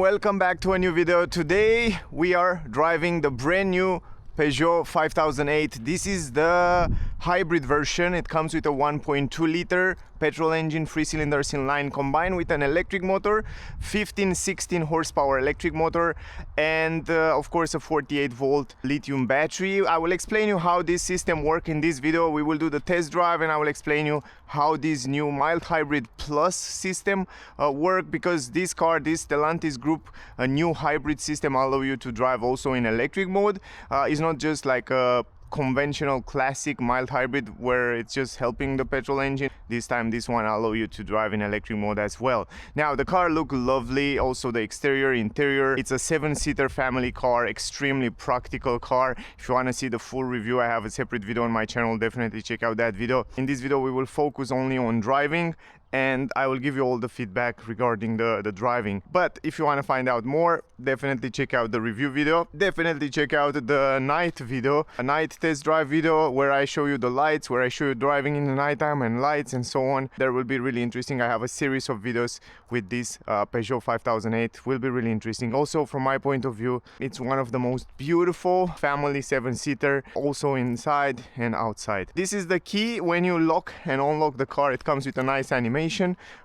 Welcome back to a new video. Today we are driving the brand new Peugeot 5008. This is the hybrid version. It comes with a 1.2 liter petrol engine, 3 cylinders in line, combined with an electric motor, 15-16 horsepower electric motor, and of course a 48 volt lithium battery. I will explain you how this system works in this video. We will do the test drive and I will explain you how this new mild hybrid plus system work, because this car, this Stellantis group, a new hybrid system allow you to drive also in electric mode. It's not just like a conventional classic mild hybrid where it's just helping the petrol engine. This time this one allow you to drive in electric mode as well. Now the car look lovely, also the exterior, interior. It's a 7-seater family car, extremely practical car. If you want to see the full review, I have a separate video on my channel, definitely check out that video. In this video we will focus only on driving and I will give you all the feedback regarding the driving. But if you want to find out more, definitely check out the review video. Definitely check out the night video, a night test drive video where I show you the lights, where I show you driving in the nighttime and lights and so on. That will be really interesting. I have a series of videos with this Peugeot 5008. Will be really interesting. Also from my point of view, it's one of the most beautiful family 7-seater, also inside and outside. This is the key. When you lock and unlock the car, it comes with a nice animation.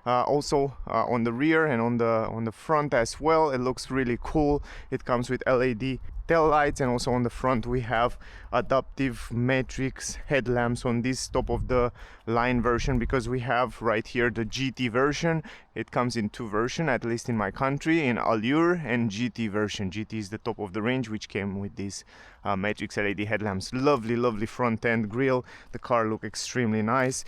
Also on the rear and on the front as well. It looks really cool. It comes with LED tail lights, and also on the front we have adaptive matrix headlamps on this top of the line version, because we have right here the GT version. It comes in two versions, at least in my country, in Allure and GT version. GT is the top of the range, which came with these matrix LED headlamps. Lovely front end grille. The car look extremely nice.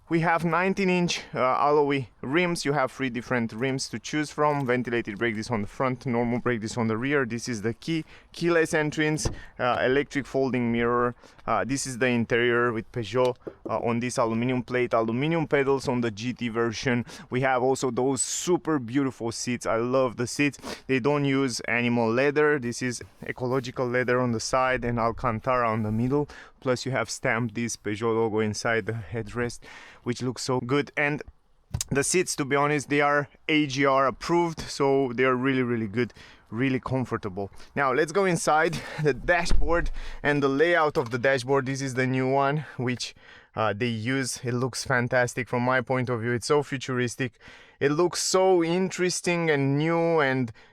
We have 19-inch alloy rims. You have 3 different rims to choose from. Ventilated brake disc on the front, normal brake disc on the rear. This is the key. Keyless entrance, electric folding mirror. This is the interior with Peugeot on this aluminum plate, aluminum pedals on the GT version. We have also those super beautiful seats. I love the seats. They don't use animal leather. This is ecological leather on the side and Alcantara on the middle. Plus you have stamped this Peugeot logo inside the headrest, which looks so good. And the seats, to be honest, they are AGR approved, so they are really good, really comfortable. Now let's go inside the dashboard and the layout of the dashboard. This is the new one which they use. It looks fantastic from my point of view. It's so futuristic. It looks so interesting and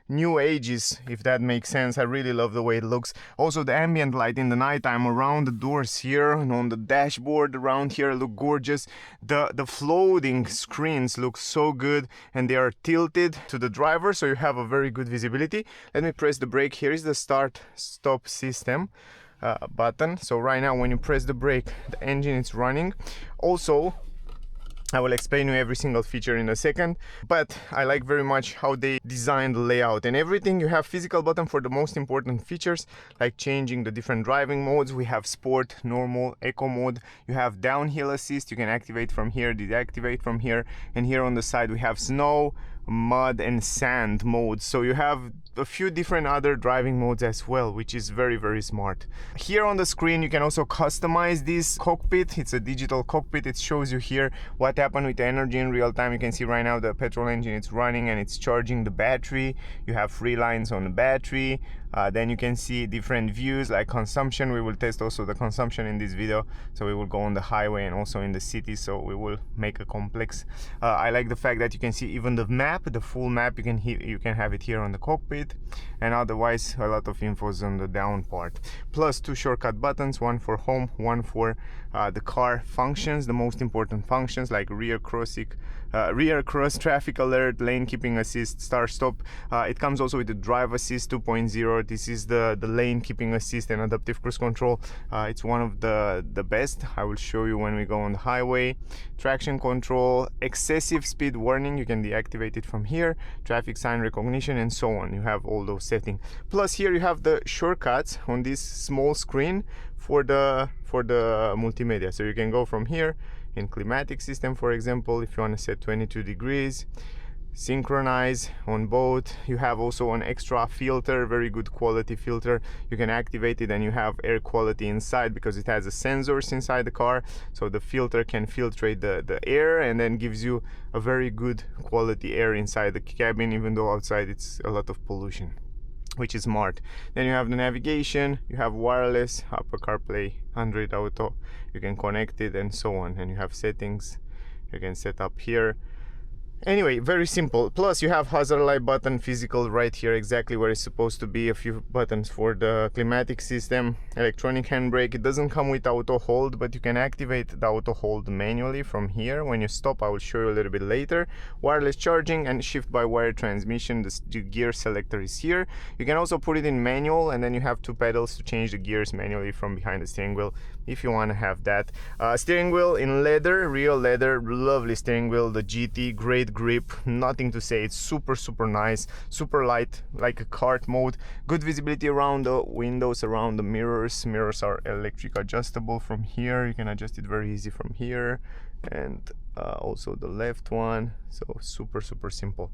new ages, if that makes sense. I really love the way it looks. Also the ambient light in the nighttime around the doors here and on the dashboard around here look gorgeous. The floating screens look so good, and they are tilted to the driver, so you have a very good visibility. Let me press the brake. Here is the start stop system button. So right now when you press the brake, the engine is running. Also I will explain you every single feature in a second, but I like very much how they designed the layout and everything. You have physical button for the most important features, like changing the different driving modes. We have sport, normal, eco mode. You have downhill assist. You can activate from here, deactivate from here, and here on the side we have snow, mud and sand modes. So you have a few different other driving modes as well, which is very smart. Here on the screen you can also customize this cockpit. It's a digital cockpit. It shows you here what happened with the energy in real time. You can see right now the petrol engine is running and it's charging the battery. You have 3 lines on the battery. Then you can see different views like consumption. We will test also the consumption in this video, so we will go on the highway and also in the city, so we will make a complex. I like the fact that you can see even the map, the full map. You can have it here on the cockpit, and otherwise a lot of infos on the down part. Plus 2 shortcut buttons, one for home, one for the car functions, the most important functions like rear cross traffic alert, lane keeping assist, start stop. It comes also with the drive assist 2.0. This is the lane keeping assist and adaptive cruise control. It's one of the best. I will show you when we go on the highway. Traction control, excessive speed warning, you can deactivate it from here, traffic sign recognition and so on. You have all those settings. Plus here you have the shortcuts on this small screen for the multimedia. So you can go from here in climatic system, for example, if you want to set 22 degrees. synchronize on both. You have also an extra filter, very good quality filter. You can activate it and you have air quality inside because it has a sensors inside the car, so the filter can filtrate the air and then gives you a very good quality air inside the cabin, even though outside it's a lot of pollution, which is smart. Then you have the navigation, you have wireless, Apple CarPlay, Android Auto, you can connect it and so on, and you have settings you can set up here. Anyway, very simple. Plus you have hazard light button physical right here, exactly where it's supposed to be. A few buttons for the climatic system, electronic handbrake. It doesn't come with auto hold, but you can activate the auto hold manually from here. When you stop, I will show you a little bit later. Wireless charging and shift by wire transmission. The gear selector is here. You can also put it in manual, and then you have two pedals to change the gears manually from behind the steering wheel if you want to have that. Steering wheel in leather, real leather, lovely steering wheel. The GT, great grip, nothing to say. It's super nice, super light, like a kart mode. Good visibility around the windows, around the mirrors. Mirrors are electric adjustable from here. You can adjust it very easy from here, and also the left one. So super simple.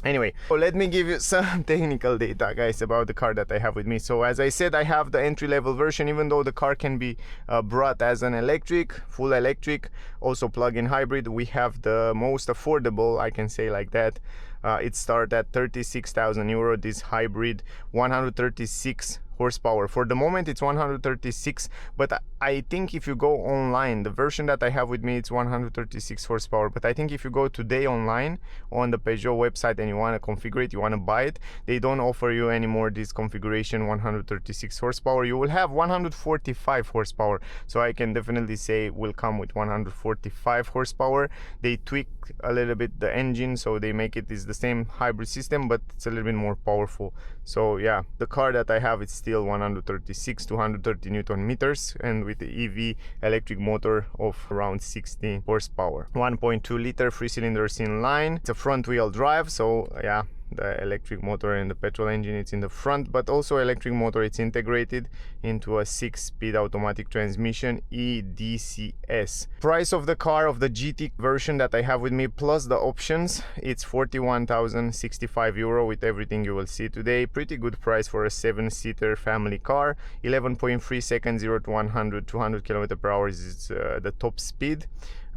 Anyway, so let me give you some technical data, guys, about the car that I have with me. So as I said, I have the entry-level version, even though the car can be brought as an electric, full electric, also plug-in hybrid. We have the most affordable, I can say like that. It starts at 36,000 euro, this hybrid, 136 horsepower. For the moment it's 136, but I think if you go online, the version that I have with me, it's 136 horsepower, but I think if you go today online on the Peugeot website and you want to configure it, you want to buy it, they don't offer you anymore this configuration 136 horsepower. You will have 145 horsepower, so I can definitely say will come with 145 horsepower. They tweak a little bit the engine, so they make it is the same hybrid system, but it's a little bit more powerful. So yeah, the car that I have, it's still 136 to 130 Newton meters, and with the EV electric motor of around 60 horsepower. 1.2 liter, 3 cylinders in line. It's a front wheel drive, so yeah, the electric motor and the petrol engine, it's in the front, but also electric motor, it's integrated into a 6-speed automatic transmission, e-DCS. Price of the car, of the GT version that I have with me plus the options, it's 41,065 euro with everything you will see today. Pretty good price for a 7-seater family car. 11.3 seconds 0 to 100, 200 km per hour is the top speed.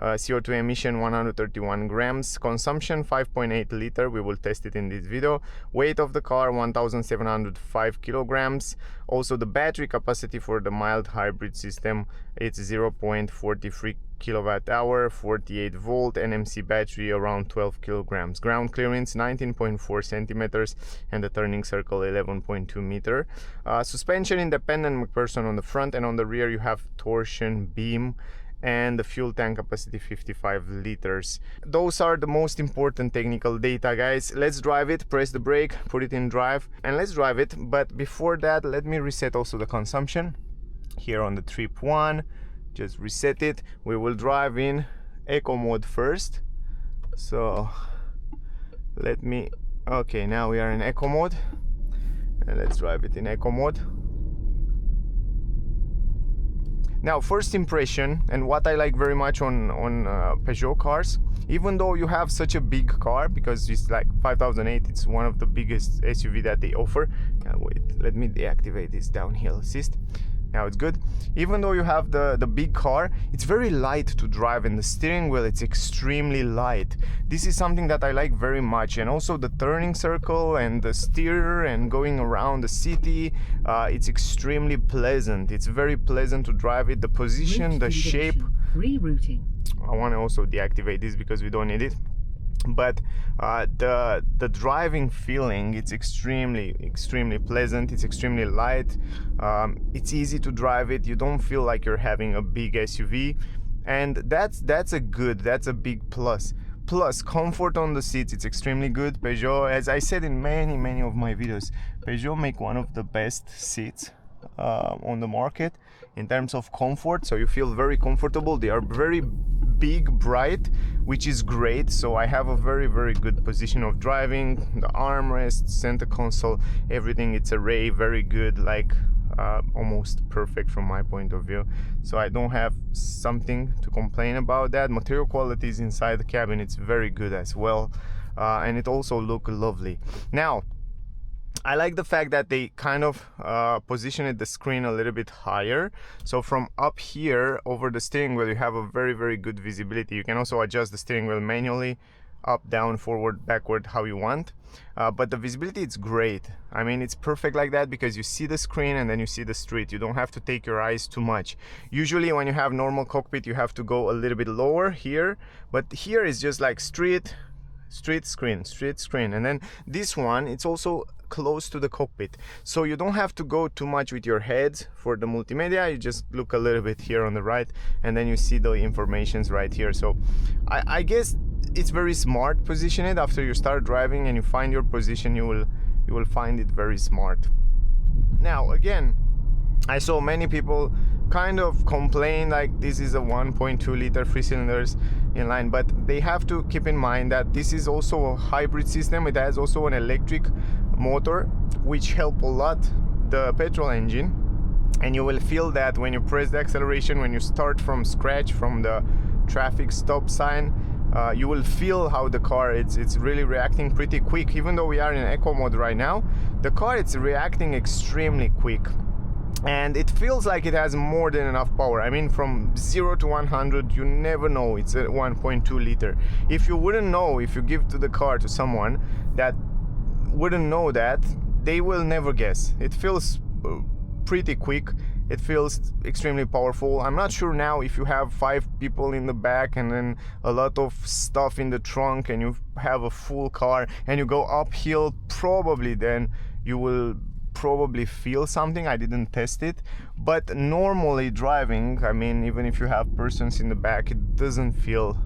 CO₂ emission 131 grams, consumption 5.8 liter. We will test it in this video. Weight of the car 1705 kilograms. Also the battery capacity for the mild hybrid system, it's 0.43 kilowatt hour, 48 volt, NMC battery around 12 kilograms. Ground clearance 19.4 centimeters and the turning circle 11.2 meter. Suspension independent MacPherson on the front, and on the rear you have torsion beam, and the fuel tank capacity 55 liters. Those are the most important technical data, guys. Let's drive it. Press the brake, put it in drive, and let's drive it. But before that, let me reset also the consumption here on the trip 1. Just reset it. We will drive in eco mode first. So let me, okay, now we are in eco mode, and let's drive it in eco mode. Now, first impression, and what I like very much on Peugeot cars, even though you have such a big car, because it's like 5008, it's one of the biggest SUV that they offer. Wait, let me deactivate this downhill assist. Now it's good. Even though you have the big car, it's very light to drive, and the steering wheel, it's extremely light. This is something that I like very much. And also the turning circle and the steer and going around the city, it's extremely pleasant. It's very pleasant to drive it. The position, the shape. Rerouting. I want to also deactivate this because we don't need it. But the driving feeling, it's extremely pleasant. It's extremely light. It's easy to drive it. You don't feel like you're having a big SUV, and that's a big plus. Plus comfort on the seats, it's extremely good. Peugeot, as I said in many of my videos, Peugeot make one of the best seats on the market in terms of comfort. So you feel very comfortable. They are very big, bright, which is great. So I have a very good position of driving. The armrest, center console, everything, it's array very good, like almost perfect from my point of view. So I don't have something to complain about that. Material qualities inside the cabin, it's very good as well. and it also look lovely. Now I like the fact that they kind of positioned the screen a little bit higher, so from up here over the steering wheel you have a very good visibility. You can also adjust the steering wheel manually, up, down, forward, backward, how you want, but the visibility is great. I mean, it's perfect like that because you see the screen and then you see the street. You don't have to take your eyes too much. Usually when you have normal cockpit you have to go a little bit lower here, but here is just like street screen, and then this one, it's also close to the cockpit, so you don't have to go too much with your head for the multimedia. You just look a little bit here on the right and then you see the informations right here. So I guess it's very smart positioned. After you start driving and you find your position, you will find it very smart. Now again, I saw many people kind of complain like this is a 1.2 liter 3 cylinders inline, but they have to keep in mind that this is also a hybrid system. It has also an electric motor which help a lot the petrol engine, and you will feel that when you press the acceleration, when you start from scratch from the traffic stop sign, you will feel how the car it's really reacting pretty quick. Even though we are in eco mode right now, the car it's reacting extremely quick, and it feels like it has more than enough power. I mean, from 0 to 100 you never know it's a 1.2 liter. If you wouldn't know, if you give to the car to someone that wouldn't know that, they will never guess. It feels pretty quick, it feels extremely powerful. I'm not sure now if you have 5 people in the back and then a lot of stuff in the trunk and you have a full car and you go uphill, probably then you will probably feel something. I didn't test it, but normally driving, I mean, even if you have persons in the back, it doesn't feel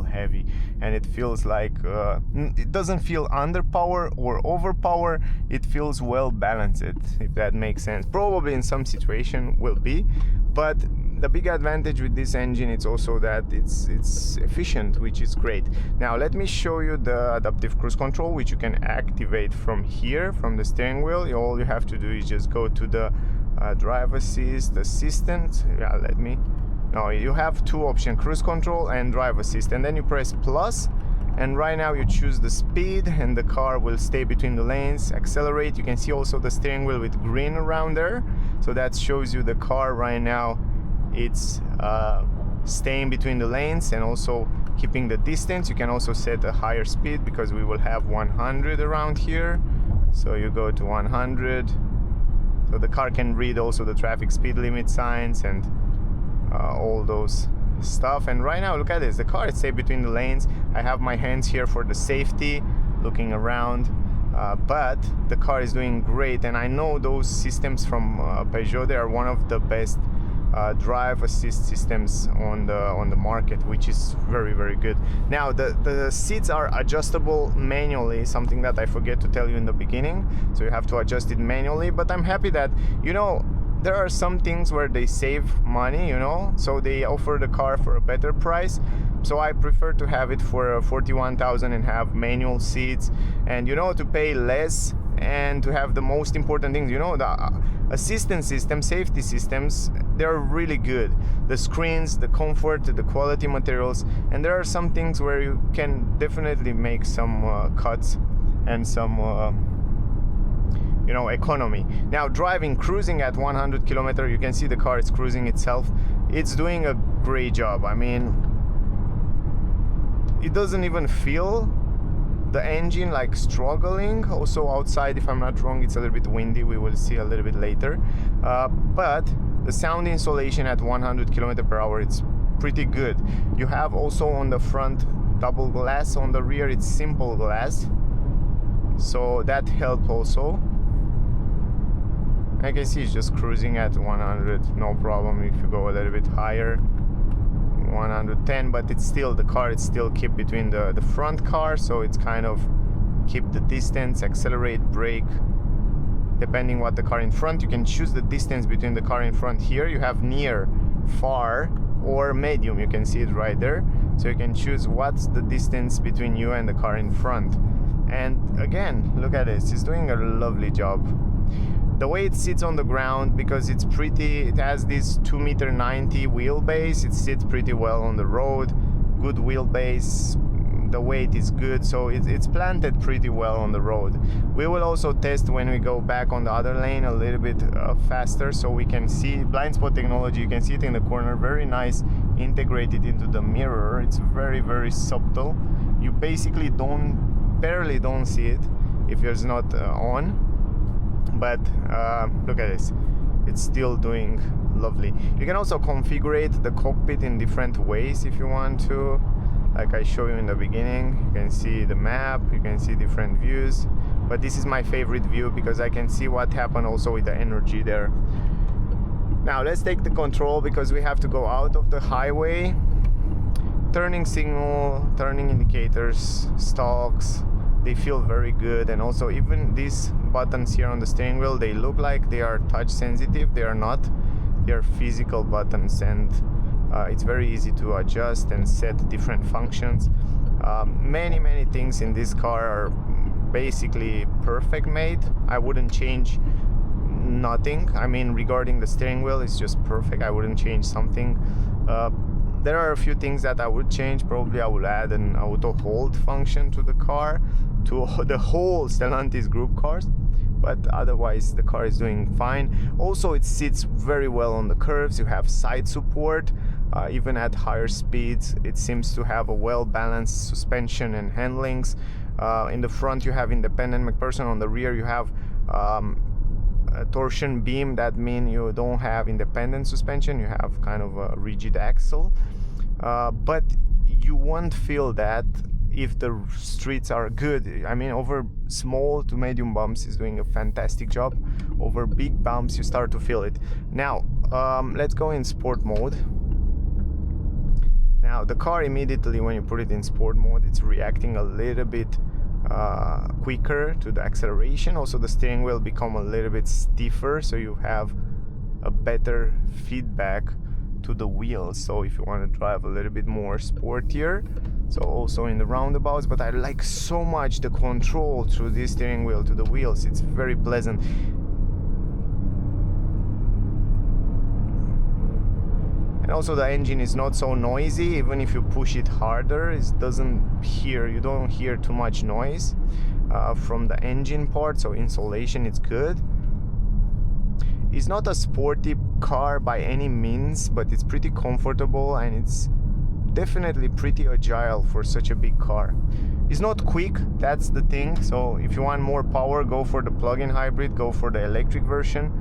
heavy, and it feels like it doesn't feel underpower or overpower. It feels well balanced, if that makes sense. Probably in some situation will be, but the big advantage with this engine is also that it's efficient, which is great. Now let me show you the adaptive cruise control, which you can activate from here, from the steering wheel. All you have to do is just go to the drive assist, assistant. Yeah, no, you have 2 options, cruise control and drive assist, and then you press plus, and right now you choose the speed and the car will stay between the lanes. Accelerate, you can see also the steering wheel with green around there, so that shows you the car right now it's staying between the lanes and also keeping the distance. You can also set a higher speed because we will have 100 around here, so you go to 100, so the car can read also the traffic speed limit signs and all those stuff. And right now look at this, the car is safe between the lanes. I have my hands here for the safety, looking around, but the car is doing great, and I know those systems from Peugeot, they are one of the best drive assist systems on the market, which is very good. Now the seats are adjustable manually, something that I forget to tell you in the beginning, so you have to adjust it manually. But I'm happy that, you know, there are some things where they save money, you know, so they offer the car for a better price. So I prefer to have it for 41,000 and have manual seats, and, you know, to pay less and to have the most important things, you know, the assistance system, safety systems, they're really good. The screens, the comfort, the quality materials, and there are some things where you can definitely make some cuts and some you know, economy. Now cruising at 100 kilometers, you can see the car is cruising itself. It's doing a great job. I mean, it doesn't even feel the engine like struggling. Also outside, if I'm not wrong, it's a little bit windy, we will see a little bit later, but the sound insulation at 100 km/h, it's pretty good. You have also on the front double glass, on the rear it's simple glass, so that helped also. I can see it's just cruising at 100, no problem. If you go a little bit higher, 110, but it's still, the car it's still keep between the front car, so it's kind of keep the distance, accelerate, brake, depending what the car in front. You can choose the distance between the car in front. Here you have near, far, or medium. You can see it right there, so you can choose what's the distance between you and the car in front. And again, look at this, it's doing a lovely job. The way it sits on the ground, because it's pretty, it has this 2.90 m wheelbase, it sits pretty well on the road, good wheelbase, the weight is good, so it's planted pretty well on the road. We will also test when we go back on the other lane a little bit faster, so we can see blind spot technology. You can see it in the corner, very nice, integrated into the mirror. It's very subtle. You basically barely don't see it if it's not on, but look at this, it's still doing lovely. You can also configure the cockpit in different ways if you want to, like I showed you in the beginning. You can see the map, you can see different views, but this is my favorite view because I can see what happened also with the energy there. Now let's take the control because we have to go out of the highway. Turning signal, turning indicators, stalks, they feel very good. And also even these buttons here on the steering wheel, they look like they are touch sensitive. They are not, they are physical buttons, and it's very easy to adjust and set different functions. Many things in this car are basically perfect made. I wouldn't change nothing. I mean, regarding the steering wheel, it's just perfect. I wouldn't change something. There are a few things that I would change. Probably I would add an auto hold function to the car, to the whole Stellantis group cars, but otherwise the car is doing fine. Also, it sits very well on the curves. You have side support. Even at higher speeds, it seems to have a well-balanced suspension and handlings. In the front you have independent MacPherson. On the rear you have a torsion beam. That means you don't have independent suspension, you have kind of a rigid axle, but you won't feel that if the streets are good. I mean, over small to medium bumps is doing a fantastic job. Over big bumps you start to feel it. Now let's go in sport mode. Now the car immediately, when you put it in sport mode, it's reacting a little bit quicker to the acceleration. Also the steering wheel become a little bit stiffer, so you have a better feedback to the wheels. So if you want to drive a little bit more sportier, so also in the roundabouts. But I like so much the control through this steering wheel to the wheels. It's very pleasant. And also the engine is not so noisy. Even if you push it harder, it doesn't hear, you don't hear too much noise from the engine part, so insulation is good. It's not a sporty car by any means, but it's pretty comfortable and it's definitely pretty agile for such a big car. It's not quick, that's the thing. So if you want more power, go for the plug-in hybrid, go for the electric version.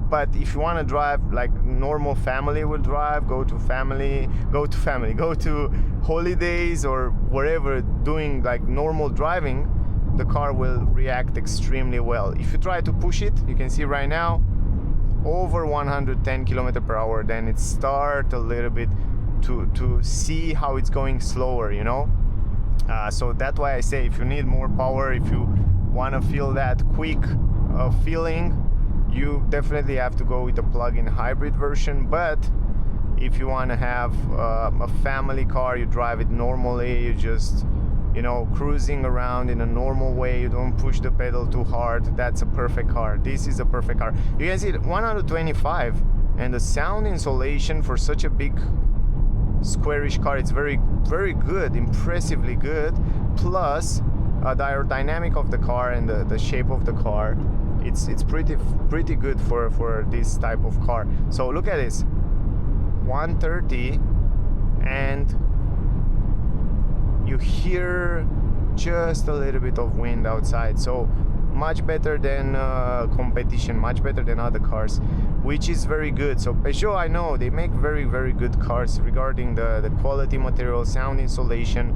But if you want to drive like normal family will drive, go to holidays or wherever, doing like normal driving, the car will react extremely well. If you try to push it, you can see right now over 110 km/h, then it starts a little bit to see how it's going slower, you know. So that's why I say, if you need more power, if you want to feel that quick feeling, you definitely have to go with a plug-in hybrid version. But if you want to have a family car, you drive it normally, you just, you know, cruising around in a normal way, you don't push the pedal too hard, that's a perfect car. This is a perfect car. You can see 125, and the sound insulation for such a big squarish car, it's very good, impressively good. Plus the aerodynamic of the car and the shape of the car, it's pretty good for this type of car. So look at this, 130, and you hear just a little bit of wind outside. So much better than competition, much better than other cars, which is very good. So Peugeot, I know they make very good cars regarding the quality material, sound insulation,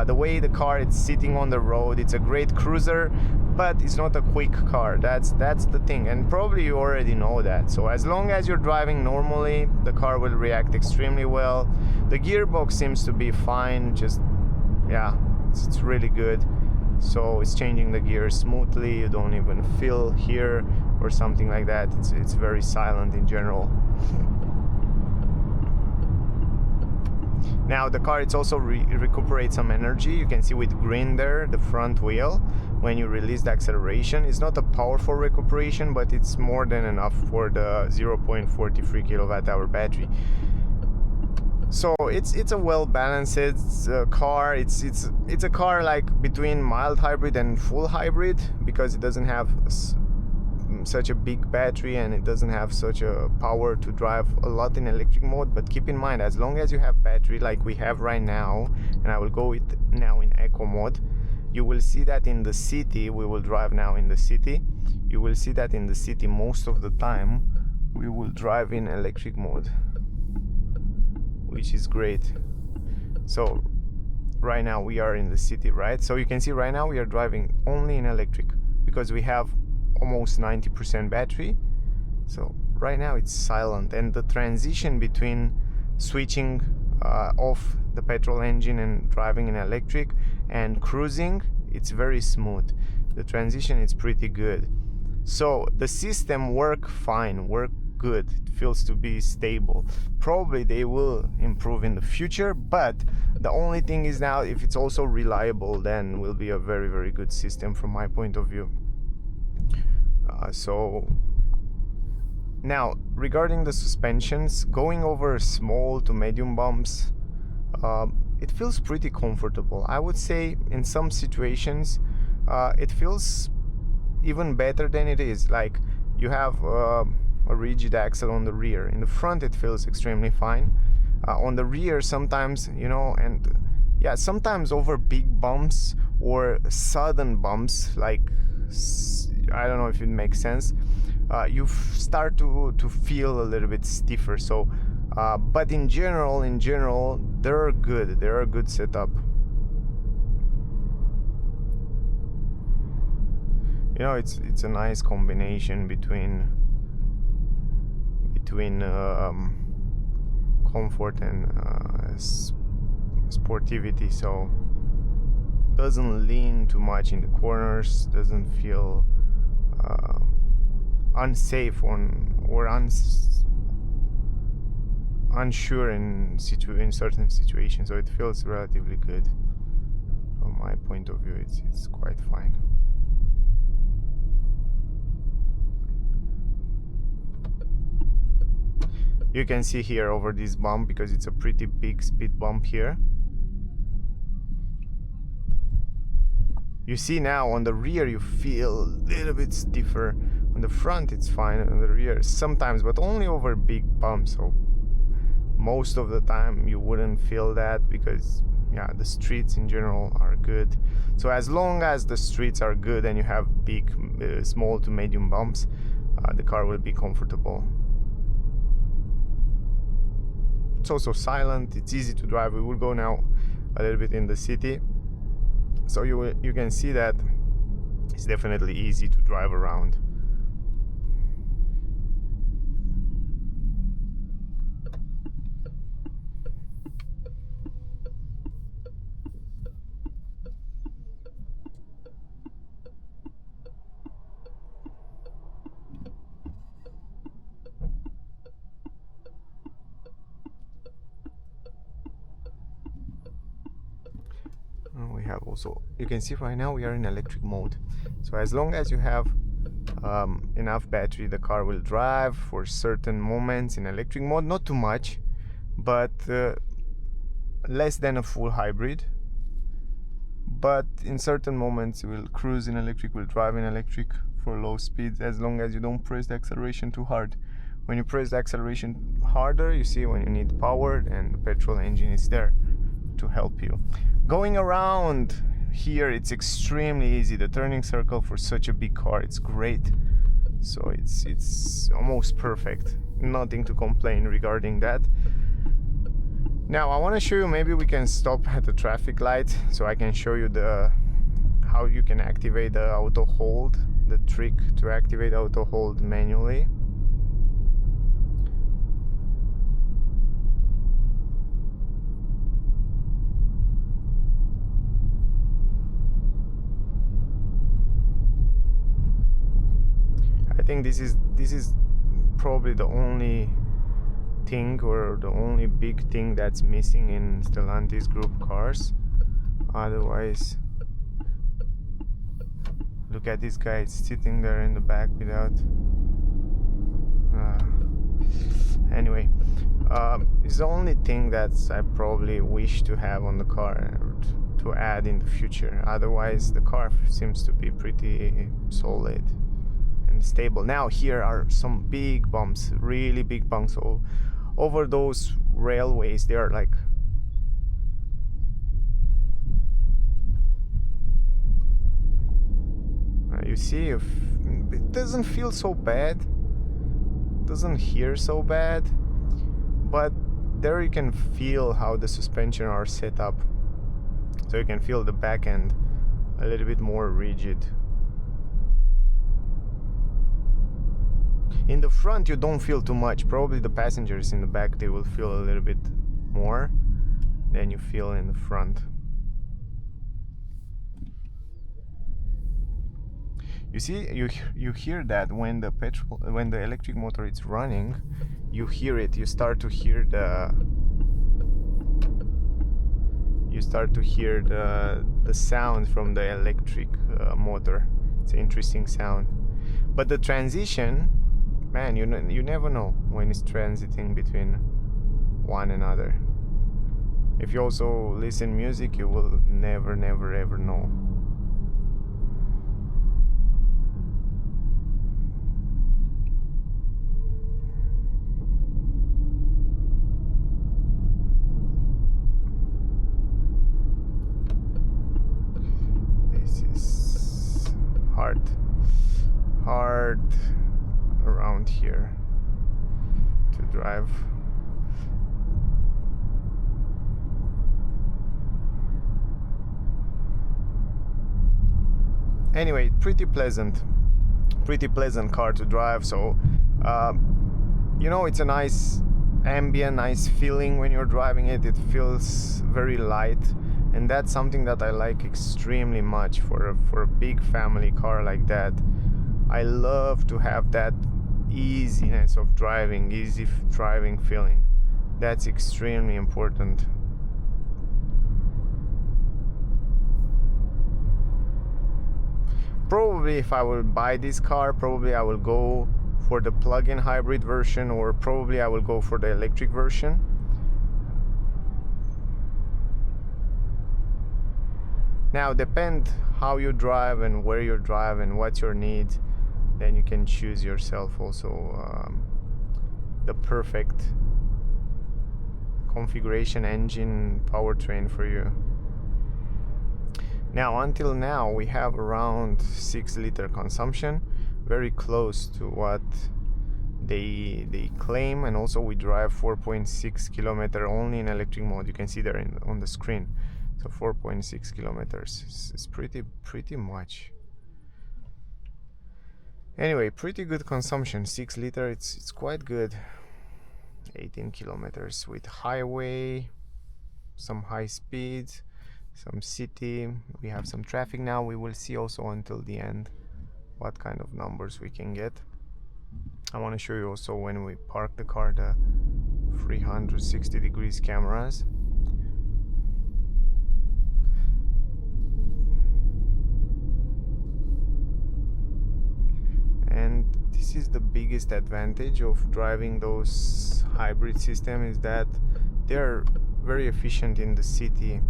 the way the car is sitting on the road. It's a great cruiser, but it's not a quick car. That's the thing, and probably you already know that. So as long as you're driving normally, the car will react extremely well. The gearbox seems to be fine, just yeah, it's really good. So it's changing the gears smoothly, you don't even feel here or something like that. It's very silent in general. Now the car, it's also recuperates some energy. You can see with green there, the front wheel, when you release the acceleration. It's not a powerful recuperation, but it's more than enough for the 0.43 kWh battery. So it's a well balanced car. It's a car like between mild hybrid and full hybrid, because it doesn't have such a big battery and it doesn't have such a power to drive a lot in electric mode. But keep in mind, as long as you have battery like we have right now, and I will go with now in eco mode, you will see that in the city, we will drive now in the city, you will see that in the city most of the time we will drive in electric mode, which is great. So right now we are in the city, right? So you can see right now we are driving only in electric because we have almost 90% battery. So right now it's silent, and the transition between switching off the petrol engine and driving in electric and cruising, it's very smooth. The transition is pretty good. So the system work fine, work good. It feels to be stable. Probably they will improve in the future, but the only thing is now if it's also reliable, then will be a very, very good system from my point of view. So now regarding the suspensions, going over small to medium bumps, it feels pretty comfortable. I would say in some situations it feels even better than it is. Like you have a rigid axle on the rear. In the front it feels extremely fine. On the rear sometimes, you know, and yeah, sometimes over big bumps or sudden bumps, like I don't know if it makes sense, you start to feel a little bit stiffer. So but in general they're good. They're a good setup. You know, it's a nice combination between comfort and sportivity. So doesn't lean too much in the corners, doesn't feel unsafe or unsure in certain situations. So it feels relatively good. From my point of view, it's quite fine. You can see here over this bump, because it's a pretty big speed bump here. You see now on the rear you feel a little bit stiffer. On the front it's fine, on the rear sometimes, but only over big bumps. So most of the time you wouldn't feel that, because yeah, the streets in general are good. So as long as the streets are good and you have big small to medium bumps, the car will be comfortable. It's also silent, it's easy to drive. We will go now a little bit in the city, so you can see that it's definitely easy to drive around. We have also, you can see right now we are in electric mode. So as long as you have enough battery, the car will drive for certain moments in electric mode. Not too much, but less than a full hybrid. But in certain moments you will cruise in electric, will drive in electric for low speeds, as long as you don't press the acceleration too hard. When you press the acceleration harder, you see when you need power, and the petrol engine is there to help you. Going around here, it's extremely easy. The turning circle for such a big car, it's great. So it's almost perfect. Nothing to complain regarding that. Now I want to show you, maybe we can stop at the traffic light so I can show you how you can activate the auto hold, the trick to activate auto hold manually. I think this is probably the only thing, or the only big thing that's missing in Stellantis group cars. Otherwise, look at this guy, it's sitting there in the back without Anyway, it's the only thing that I probably wish to have on the car, to add in the future. Otherwise the car seems to be pretty solid and stable. Now here are some big bumps, really big bumps. So over those railways, they are like, you see, if it doesn't feel so bad, doesn't hear so bad, but there you can feel how the suspension are set up. So you can feel the back end a little bit more rigid. In the front you don't feel too much. Probably the passengers in the back, they will feel a little bit more than you feel in the front. You see, you hear that when the electric motor is running, you hear it. You start to hear the sound from the electric motor. It's an interesting sound. But the transition, man, you never know when it's transiting between one another. If you also listen music, you will never ever know. Hard around here to drive. Anyway, pretty pleasant car to drive. So you know, it's a nice ambient, nice feeling when you're driving it. It feels very light, and that's something that I like extremely much for a big family car like that. I love to have that easiness of driving, easy driving feeling. That's extremely important. Probably if I will buy this car, probably I will go for the plug-in hybrid version, or probably I will go for the electric version. Now, depend how you drive and where you drive and what's your needs, then you can choose yourself also the perfect configuration, engine, powertrain for you. Now, until now, we have around 6-liter consumption, very close to what they claim, and also we drive 4.6 kilometer only in electric mode. You can see there on the screen. So 4.6 kilometers is pretty much. Anyway, pretty good consumption. 6-liter, it's quite good. 18 kilometers with highway, some high speeds, some city. We have some traffic now. We will see also until the end what kind of numbers we can get. I want to show you also when we park the car the 360 degrees cameras. And this is the biggest advantage of driving those hybrid systems, is that they're very efficient in the city.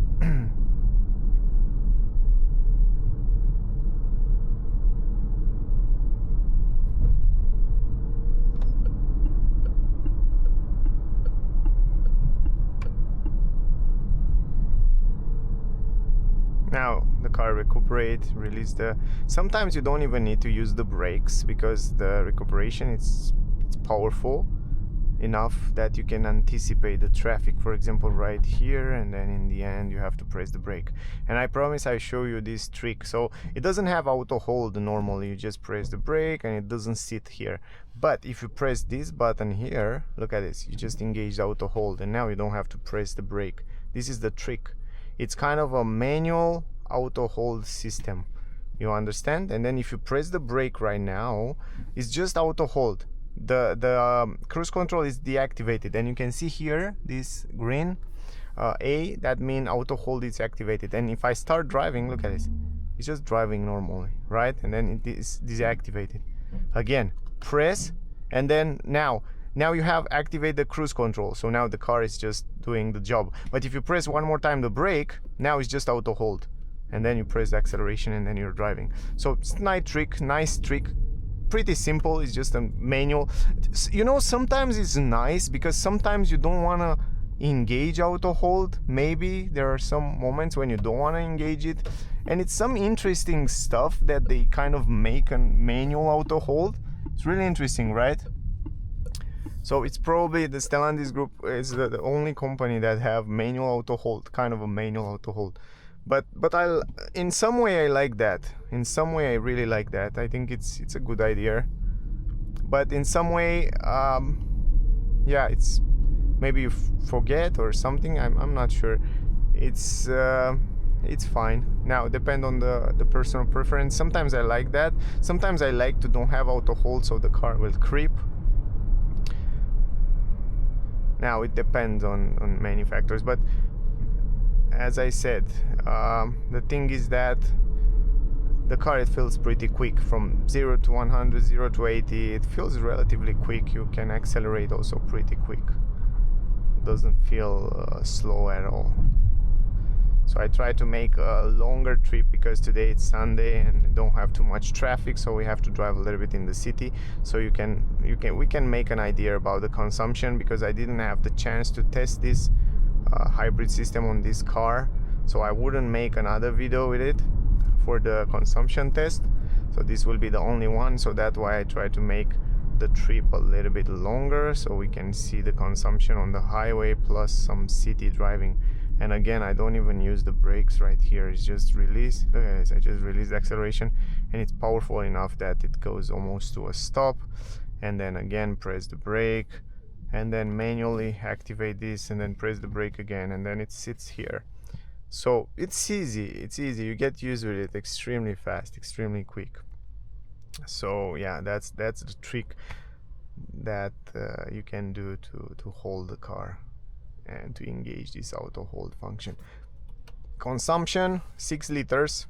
Now the car release sometimes you don't even need to use the brakes, because the recuperation it's powerful enough that you can anticipate the traffic, for example right here, and then in the end you have to press the brake. And I promise I show you this trick. So it doesn't have auto hold normally, you just press the brake and it doesn't sit here. But if you press this button here, look at this, you just engage the auto hold, and now you don't have to press the brake. This is the trick. It's kind of a manual auto hold system, you understand? And then if you press the brake right now, it's just auto hold. The cruise control is deactivated, and you can see here this green A, that means auto hold is activated. And if I start driving, look at this, it's just driving normally, right? And then it is deactivated. Again, press, and then now Now you have activate the cruise control, so now the car is just doing the job. But if you press one more time the brake, now it's just auto hold, and then you press the acceleration and then you're driving. So it's a nice trick, pretty simple. It's just a manual. You know, sometimes it's nice because sometimes you don't want to engage auto hold. Maybe there are some moments when you don't want to engage it, and it's some interesting stuff that they kind of make a manual auto hold. It's really interesting, right? So it's probably the Stellantis group is the only company that have manual auto hold, kind of a manual auto hold. But in some way I like that. In some way I really like that. I think it's a good idea. But in some way, yeah, it's maybe you forget or something. I'm not sure. It's fine. Now depend on the personal preference. Sometimes I like that. Sometimes I like to don't have auto hold, so the car will creep. Now it depends on many factors, but as I said, the thing is that the car, it feels pretty quick from 0 to 100, 0 to 80. It feels relatively quick. You can accelerate also pretty quick. It doesn't feel slow at all. So I try to make a longer trip because today it's Sunday and don't have too much traffic, so we have to drive a little bit in the city. So we can make an idea about the consumption, because I didn't have the chance to test this hybrid system on this car, so I wouldn't make another video with it for the consumption test. So this will be the only one, so that's why I try to make the trip a little bit longer so we can see the consumption on the highway plus some city driving. And again, I don't even use the brakes right here. It's just release. Look at this, I just released the acceleration, and it's powerful enough that it goes almost to a stop, and then again press the brake, and then manually activate this, and then press the brake again, and then it sits here. So it's easy, you get used with it. Extremely fast, extremely quick. So yeah, that's the trick that you can do to hold the car and to engage this auto hold function. Consumption 6 liters.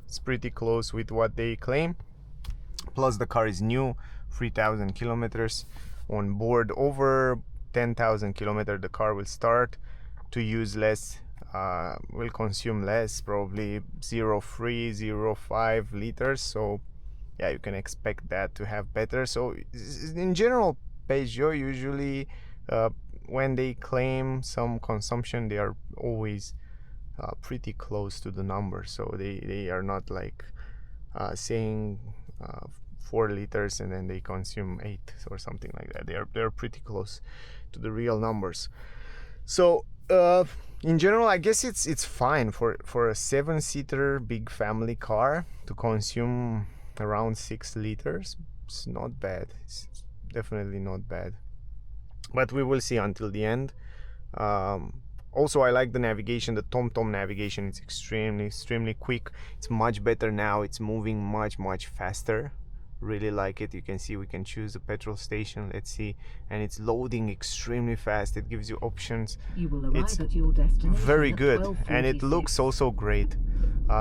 It's pretty close with what they claim, plus the car is new, 3,000 kilometers on board. Over 10,000 kilometers the car will start to use less, will consume less, probably 0.3, 0.5 liters. So yeah, you can expect that to have better. So in general, Peugeot usually when they claim some consumption, they are always pretty close to the number. So they are not like saying 4 liters and then they consume 8 or something like that. They're pretty close to the real numbers. So in general, I guess it's fine for a 7-seater big family car to consume around 6 liters. It's not bad. It's definitely not bad. But we will see until the end. Also, I like the navigation, the TomTom navigation. It's extremely quick. It's much better now. It's moving much faster. Really like it. You can see we can choose a petrol station. Let's see, and it's loading extremely fast. It gives you options. You will arrive at your destination. Very good, and it looks also great.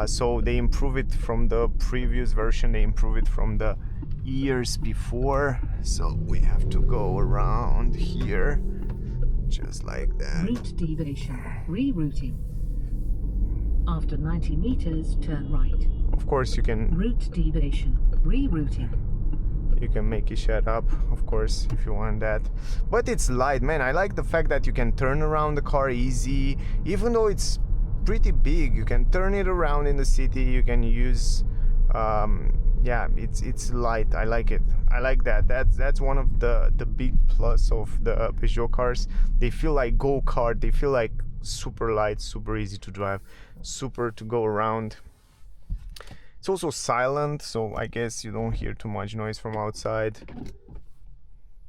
So they improve it from the previous version. They improve it from the years before. So we have to go around here, just like that. Route deviation, rerouting. After 90 meters, turn right. Of course, you can. Route deviation, rerouting. You can make it shut up, of course, if you want that. But it's light, man. I like the fact that you can turn around the car easy, even though it's pretty big. You can turn it around in the city. You can use. Yeah, it's light. I like it. I like that. That's one of the big plus of the Peugeot cars. They feel like go-kart. They feel like super light, super easy to drive, super to go around. It's also silent, so I guess you don't hear too much noise from outside.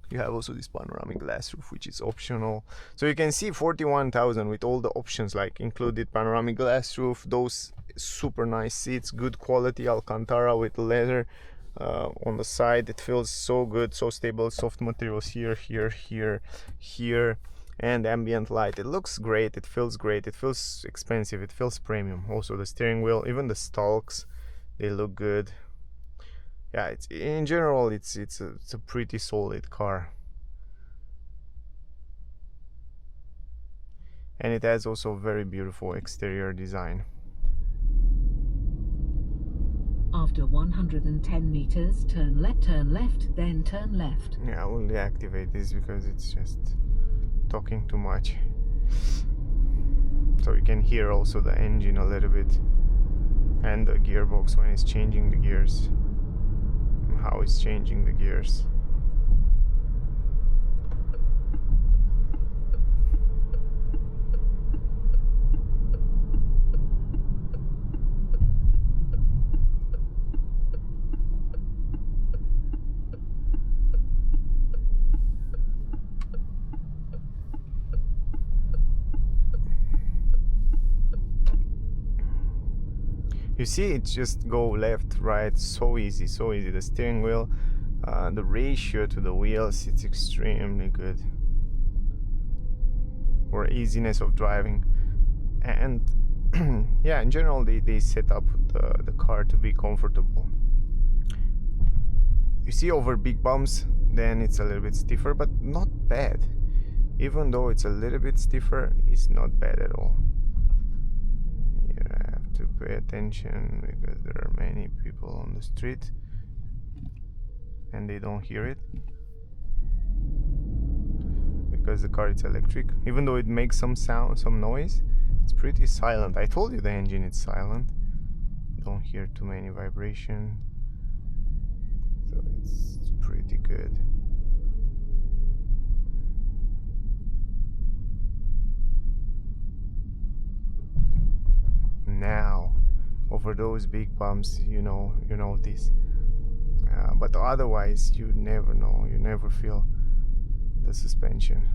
You have also this panoramic glass roof, which is optional. So you can see 41,000 with all the options, like included panoramic glass roof, those super nice seats, good quality Alcantara with leather on the side. It feels so good, so stable, soft materials here, and ambient light. It looks great, it feels great, it feels expensive, it feels premium. Also the steering wheel, even the stalks, they look good. Yeah, it's in general it's a pretty solid car. and it has also very beautiful exterior design. After 110 meters, turn left, then turn left. Yeah, I will deactivate this because it's just talking too much. So you can hear also the engine a little bit and the gearbox when it's changing the gears, and how it's changing the gears. You see, it just go left, right, so easy, so easy. The steering wheel, the ratio to the wheels, it's extremely good for easiness of driving. And yeah, in general, they set up the car to be comfortable. You see, over big bumps, then it's a little bit stiffer, but not bad. Even though it's a little bit stiffer, it's not bad at all. To pay attention because there are many people on the street and they don't hear it because the car is electric. Even though it makes some sound, some noise, it's pretty silent. I told you the engine is silent. Don't hear too many vibration, so it's pretty good. Now over those big bumps, you know this, but otherwise you never know, you never feel the suspension.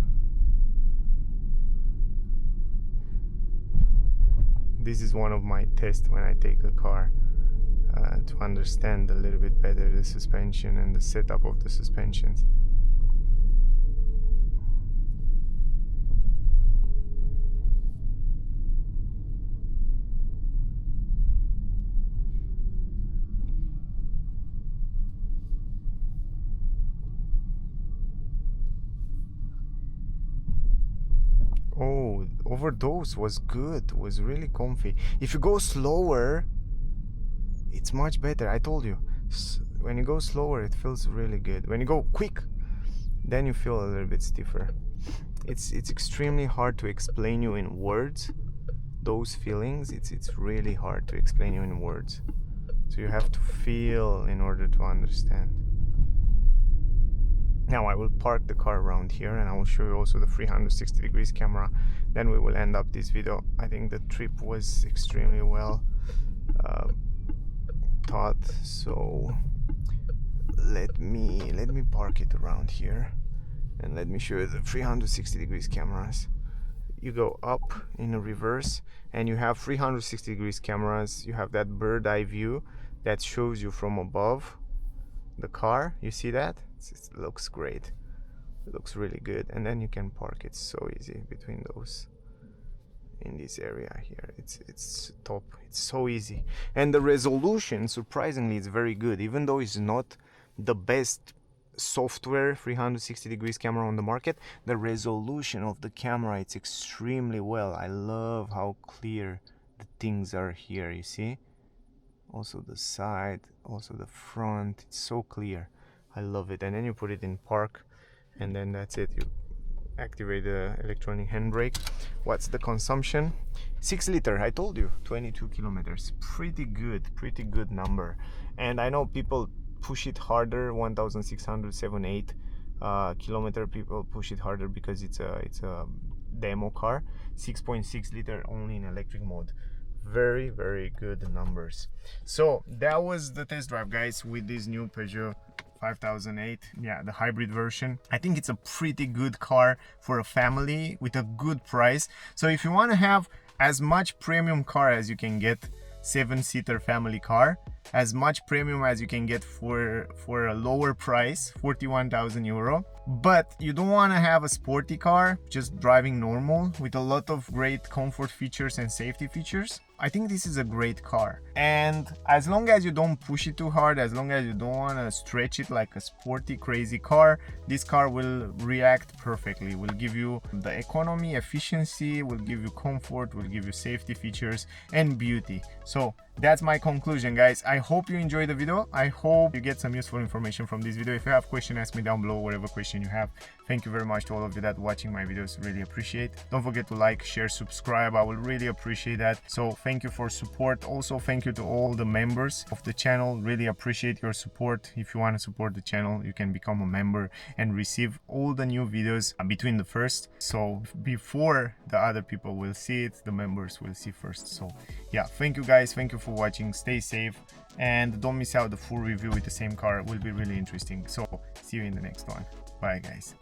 This is one of my tests when I take a car, to understand a little bit better the suspension and the setup of the suspensions. Oh, overdose was good, was really comfy. If you go slower, it's much better. I told you, when you go slower, it feels really good. When you go quick, then you feel a little bit stiffer. It's extremely hard to explain you in words. Those feelings, it's really hard to explain you in words. So you have to feel in order to understand. Now I will park the car around here and I will show you also the 360 degrees camera. Then we will end up this video. I think the trip was extremely well thought. So let me park it around here and let me show you the 360 degrees cameras. You go up in a reverse and you have 360 degrees cameras. You have that bird eye view that shows you from above the car. You see that? It looks great. It looks really good. And then you can park it so easy between those in this area here. It's top. It's so easy. And the resolution, surprisingly, is very good. Even though it's not the best software 360 degrees camera on the market, the resolution of the camera, it's extremely well. I love how clear the things are here, you see? Also the side, also the front, it's so clear. I love it. And then you put it in park and then that's it. You activate the electronic handbrake. What's the consumption? 6 liter. I told you, 22 kilometers. Pretty good number. And I know people push it harder, 1678 kilometer. People push it harder because it's a demo car. 6.6 liter only in electric mode. Very good numbers. So that was the test drive, guys, with this new Peugeot 5008. Yeah, the hybrid version. I think it's a pretty good car for a family with a good price. So if you want to have as much premium car as you can get, 7-seater family car, as much premium as you can get for a lower price, 41,000 euro. But you don't want to have a sporty car just driving normal with a lot of great comfort features and safety features. I think this is a great car, and as long as you don't push it too hard, as long as you don't want to stretch it like a sporty crazy car, this car will react perfectly. Will give you the economy, efficiency, will give you comfort, will give you safety features and beauty. So that's my conclusion, guys. I hope you enjoyed the video. I hope you get some useful information from this video. If you have questions, ask me down below, whatever question you have. Thank you very much to all of you that watching my videos, really appreciate. Don't forget to like, share, subscribe. I will really appreciate that. So thank you for support. Also thank you to all the members of the channel, really appreciate your support. If you want to support the channel, you can become a member and receive all the new videos between the first, so before the other people will see it, the members will see first. So yeah, thank you guys, thank you for watching, stay safe, and don't miss out the full review with the same car. It will be really interesting. So see you in the next one. Bye guys.